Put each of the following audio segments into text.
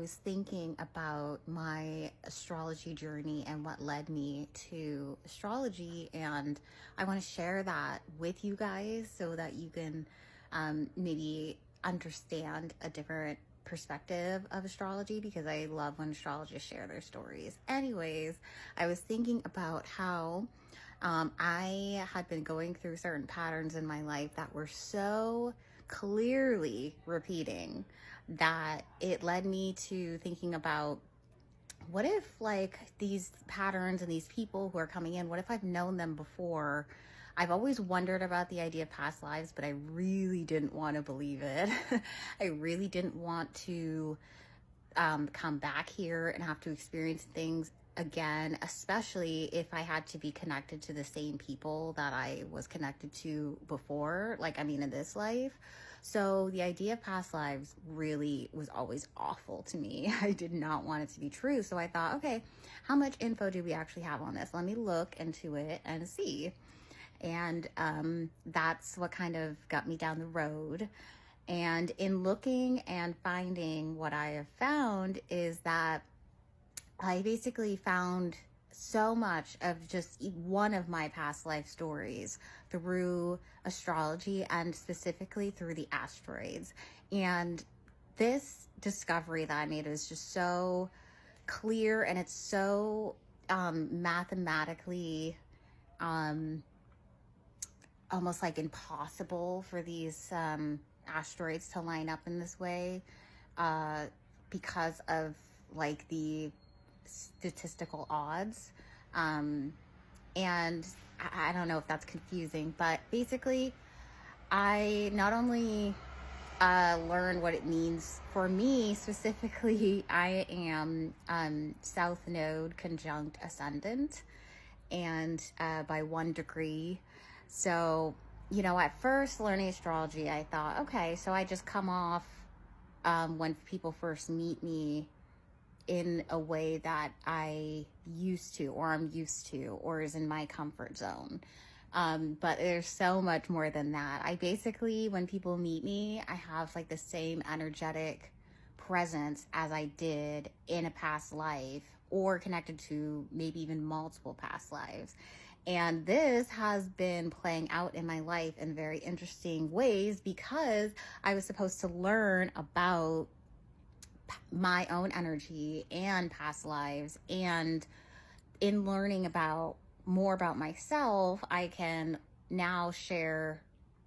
was thinking about my astrology journey and what led me to astrology, and I want to share that with you guys so that you can maybe understand a different perspective of astrology, because I love when astrologists share their stories. Anyways, I was thinking about how I had been going through certain patterns in my life that were so clearly repeating that it led me to thinking about, what if like these patterns and these people who are coming in, what if I've known them before? I've always wondered about the idea of past lives, but I really didn't want to believe it. I really didn't want to come back here and have to experience things again, especially if I had to be connected to the same people that I was connected to before, like, I mean, in this life. So the idea of past lives really was always awful to me. I did not want it to be true. So I thought, okay, how much info do we actually have on this? Let me look into it and see. And that's what kind of got me down the road. And in looking and finding, what I have found is that I basically found so much of just one of my past life stories through astrology, and specifically through the asteroids. And this discovery that I made is just so clear, and it's so mathematically almost like impossible for these asteroids to line up in this way, because of like the statistical odds. And I don't know if that's confusing, but basically I not only learn what it means for me specifically. I am South Node conjunct ascendant, and by 1 degree. So, at first learning astrology, I thought, okay, so I just come off when people first meet me in a way that I used to, or I'm used to, or is in my comfort zone. But there's so much more than that. I basically, when people meet me, I have like the same energetic presence as I did in a past life, or connected to maybe even multiple past lives. And this has been playing out in my life in very interesting ways, because I was supposed to learn about my own energy and past lives. And in learning about more about myself, I can now share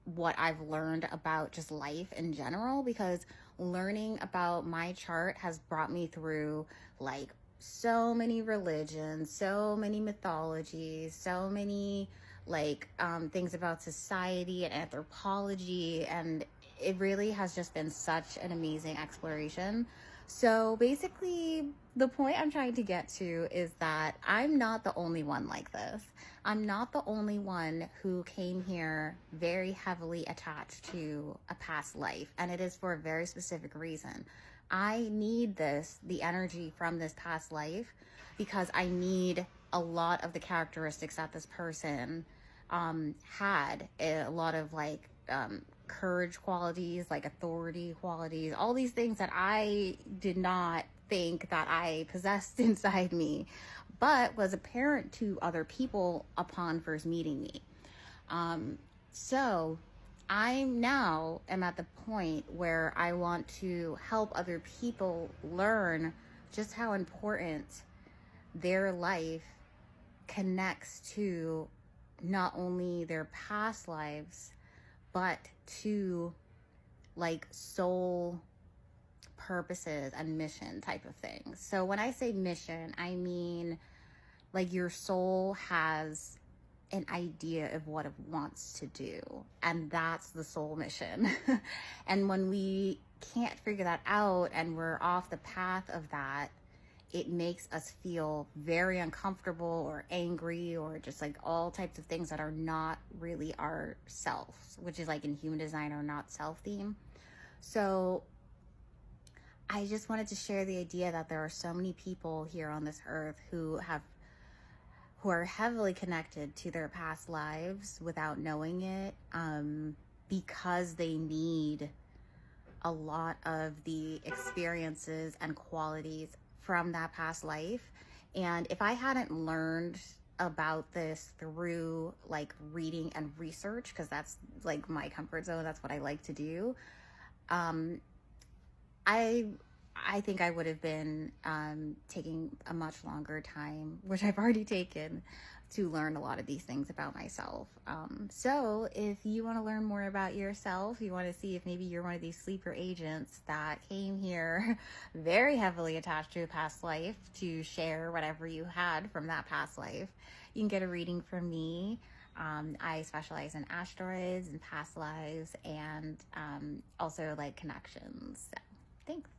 what I've learned about just life in general, because learning about my chart has brought me through like so many religions, so many mythologies, so many like things about society and anthropology, and it really has just been such an amazing exploration. So basically, the point I'm trying to get to is that I'm not the only one like this. I'm not the only one who came here very heavily attached to a past life, and it is for a very specific reason. I need the energy from this past life, because I need a lot of the characteristics that this person had, a lot of like courage qualities, like authority qualities, all these things that I did not think that I possessed inside me, but was apparent to other people upon first meeting me. So I now am at the point where I want to help other people learn just how important their life connects to not only their past lives, but to like soul purposes and mission type of things. So when I say mission, I mean like your soul has an idea of what it wants to do, and that's the soul mission. And when we can't figure that out and we're off the path of that, it makes us feel very uncomfortable or angry, or just like all types of things that are not really our selves, which is like in human design or not self theme. So I just wanted to share the idea that there are so many people here on this earth who are heavily connected to their past lives without knowing it, because they need a lot of the experiences and qualities from that past life. And if I hadn't learned about this through like reading and research, because that's like my comfort zone, that's what I like to do, um, I I think I would have been taking a much longer time, which I've already taken, to learn a lot of these things about myself. So if you want to learn more about yourself, you want to see if maybe you're one of these sleeper agents that came here very heavily attached to a past life to share whatever you had from that past life, you can get a reading from me. I specialize in asteroids and past lives and also like connections. So, thanks.